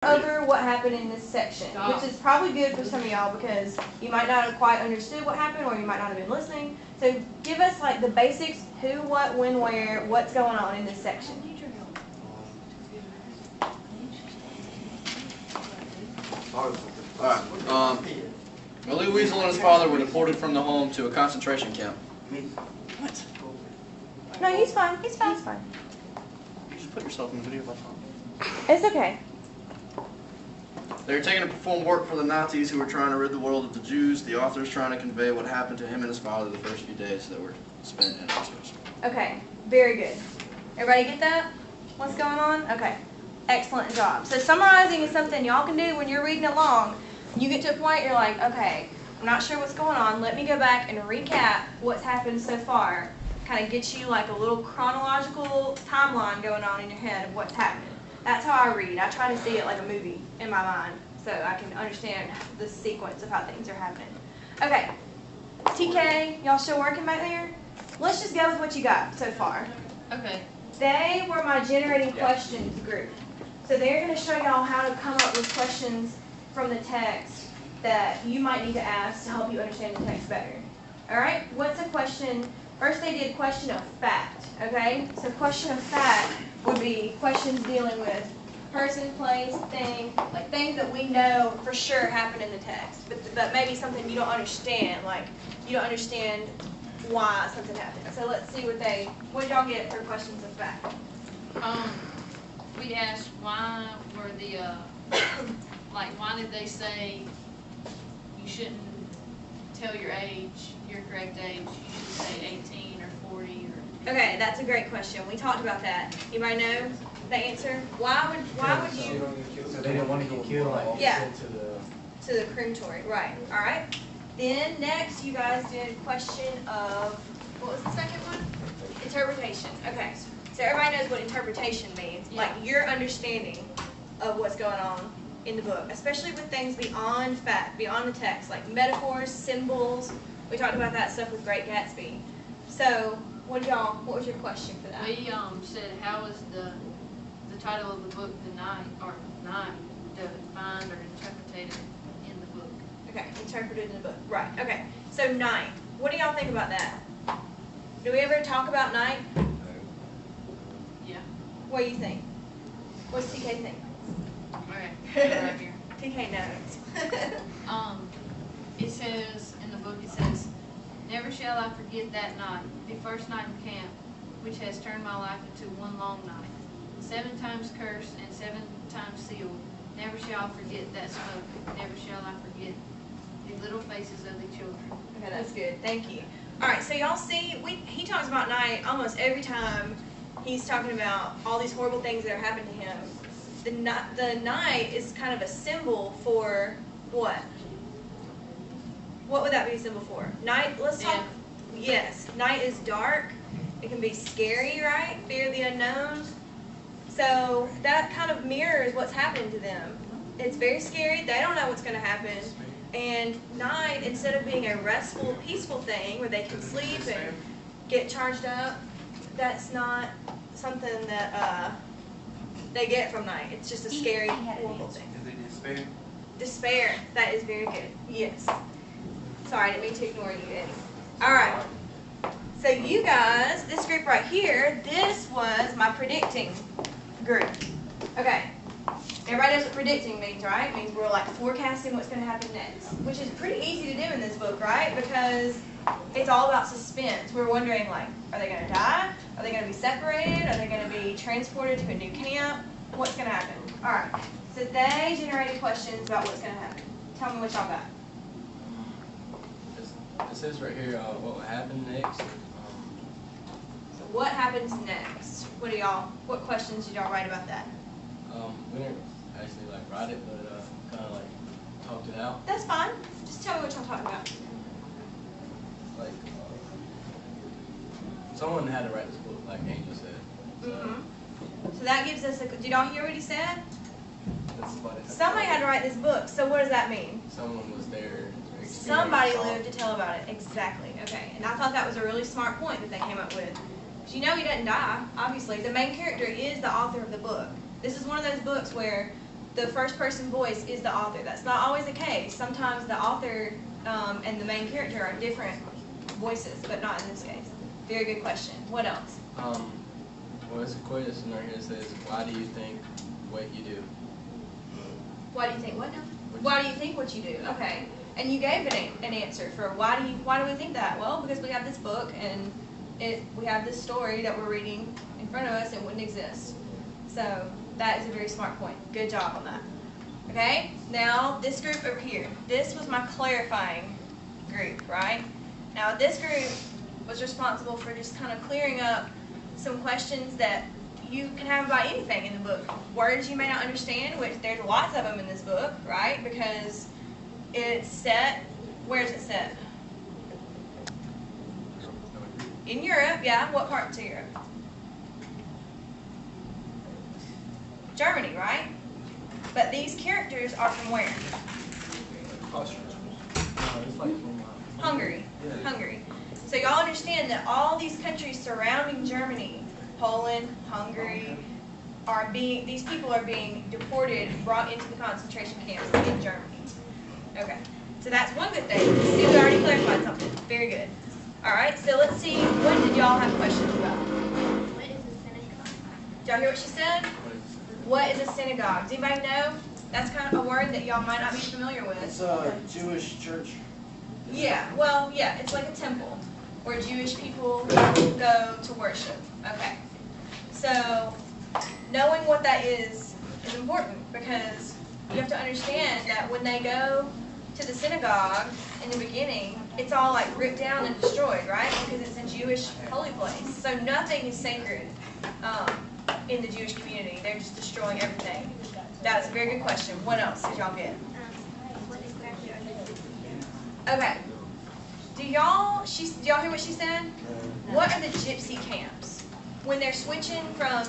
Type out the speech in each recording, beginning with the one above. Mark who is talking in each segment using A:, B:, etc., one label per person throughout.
A: Over what happened in this section, which is probably good for some of y'all because you might not have quite understood what happened or you might not have been listening. So give us like the basics, who, what, when, where, what's going on in this section.
B: Willie Weasel and his father were deported from the home to a concentration camp. What?
A: No, he's fine. He's fine. He's fine.
B: You just put yourself in the video by phone.
A: It's okay.
B: They were taken to perform work for the Nazis who were trying to rid the world of the Jews. The author is trying to convey what happened to him and his father the first few days that were spent in Auschwitz.
A: Okay, very good. Everybody get that? What's going on? Okay, excellent job. So summarizing is something y'all can do when you're reading along. You get to a point you're like, okay, I'm not sure what's going on. Let me go back and recap what's happened so far. Kind of get you like a little chronological timeline going on in your head of what's happening. That's how I read. I try to see it like a movie in my mind so I can understand the sequence of how things are happening. Okay, TK, y'all still working back there? Let's just go with what you got so far.
C: Okay.
A: They were my generating questions group. So they're going to show y'all how to come up with questions from the text that you might need to ask to help you understand the text better. All right, what's a question? First they did question of fact, okay? So question of fact would be questions dealing with person, place, thing, like things that we know for sure happened in the text, but maybe something you don't understand, like you don't understand why something happened. So let's see what y'all get for questions of fact.
C: We asked why were the, like why did they say you shouldn't tell your age, your correct age, you should say 18 or 40 or...
A: Okay, that's a great question. We talked about that. Anybody know the answer? Why would you...
D: So they didn't want to get killed, like
A: yeah,
D: to
A: the crematory, right. All right. Then next you guys did question of, what was the second one? Interpretation. Okay. So everybody knows what interpretation means, like your understanding of what's going on in the book, especially with things beyond fact, beyond the text, like metaphors, symbols. We talked about that stuff with Great Gatsby. So what was your question for that?
C: We said how is the title of the book Night defined or interpreted in the book?
A: Okay, interpreted in the book. Right. Okay. So night. What do y'all think about that? Do we ever talk about night?
C: Yeah.
A: What do you think? What's TK think?
C: Okay. Right here.
A: TK knows.
C: It says in the book. It says, "Never shall I forget that night, the first night in camp, which has turned my life into one long night. 7 times cursed and 7 times sealed. Never shall I forget that smoke. Never shall I forget the little faces of the children."
A: Okay, that's good. Thank you. All right, so y'all see, he talks about night almost every time he's talking about all these horrible things that are happening to him. The night is kind of a symbol for what? What would that be a symbol for? Night, let's talk. Yes, night is dark. It can be scary, right? Fear of the unknown. So that kind of mirrors what's happening to them. It's very scary. They don't know what's going to happen. And night, instead of being a restful, peaceful thing where they can sleep and get charged up, that's not something that they get from night. It's just a scary, horrible thing.
D: Is it despair?
A: Despair. That is very good. Yes. Sorry, I didn't mean to ignore you, Eddie. All right. So you guys, this group right here, this was my predicting group. Okay. Everybody knows what predicting means, right? It means we're like forecasting what's going to happen next, which is pretty easy to do in this book, right? Because it's all about suspense. We're wondering, like, are they going to die? Are they going to be separated? Are they going to be transported to a new camp? What's going to happen? All right. So they generated questions about what's going to happen. Tell me what y'all got.
D: It says right here what will happen next.
A: So what happens next? What questions did y'all write about that?
D: We didn't actually like write it, but kind of like talked it out.
A: That's fine. Just tell me what y'all talking about.
D: Like someone had to write this book, like Angel said.
A: So that gives us did y'all hear what he said?
D: That's
A: Somebody had to write this book. So what does that mean?
D: Someone was there.
A: Somebody lived to tell about it. Exactly. Okay. And I thought that was a really smart point that they came up with. Because you know he doesn't die, obviously. The main character is the author of the book. This is one of those books where the first person voice is the author. That's not always the case. Sometimes the author and the main character are different voices, but not in this case. Very good question. What else?
D: Well, it's a question right here that says, why do you think what you do?
A: Why do you think what now? Why do you think what you do? Okay. And you gave an answer for why do we think that? Well, because we have this book and we have this story that we're reading in front of us and wouldn't exist. So that is a very smart point. Good job on that. Okay? Now this group over here. This was my clarifying group, right? Now this group was responsible for just kind of clearing up some questions that you can have about anything in the book. Words you may not understand, which there's lots of them in this book, right? Because it's set, where's it set? In Europe, yeah. What parts of Europe? Germany, right? But these characters are from where? Hungary. Hungary. So y'all understand that all these countries surrounding Germany, Poland, Hungary, these people are being deported, brought into the concentration camps in Germany. Okay, so that's one good thing. See, we already clarified something. Very good. All right, so let's see, what did y'all have questions about?
E: What is a synagogue?
A: Did y'all hear what she said? What is a synagogue? Does anybody know? That's kind of a word that y'all might not be familiar with.
B: It's a Jewish church.
A: Yeah, well, yeah, it's like a temple where Jewish people go to worship. Okay. So, knowing what that is important because you have to understand that when they go to the synagogue in the beginning, it's all like ripped down and destroyed, right? Because it's a Jewish holy place. So nothing is sacred in the Jewish community. They're just destroying everything. That's a very good question. What else did y'all get?
E: What exactly are the
A: Okay. Did y'all hear what she said? What are the gypsy camps? When they're switching from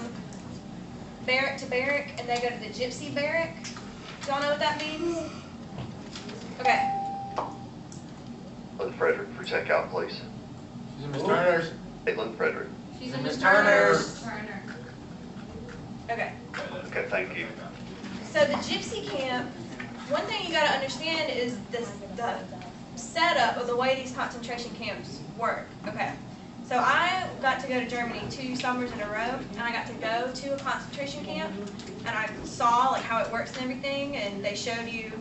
A: barrack to barrack and they go to the gypsy barrack, do y'all know what that means? Okay.
F: Caitlin Frederick for checkout, please.
D: She's in Miss Turner's.
F: Caitlin Frederick.
C: She's in
D: Miss
C: Miss
D: Turner's.
C: Turner.
A: Okay.
F: Okay, thank you.
A: So the gypsy camp, one thing you got to understand is the setup of the way these concentration camps work. Okay. So I got to go to Germany 2 summers in a row, and I got to go to a concentration camp, and I saw like how it works and everything, and they showed you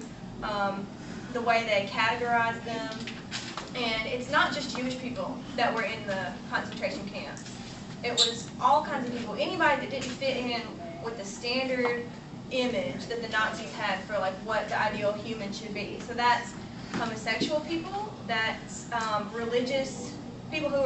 A: the way they categorize them. And it's not just Jewish people that were in the concentration camps. It was all kinds of people, anybody that didn't fit in with the standard image that the Nazis had for like what the ideal human should be. So that's homosexual people, that's religious people who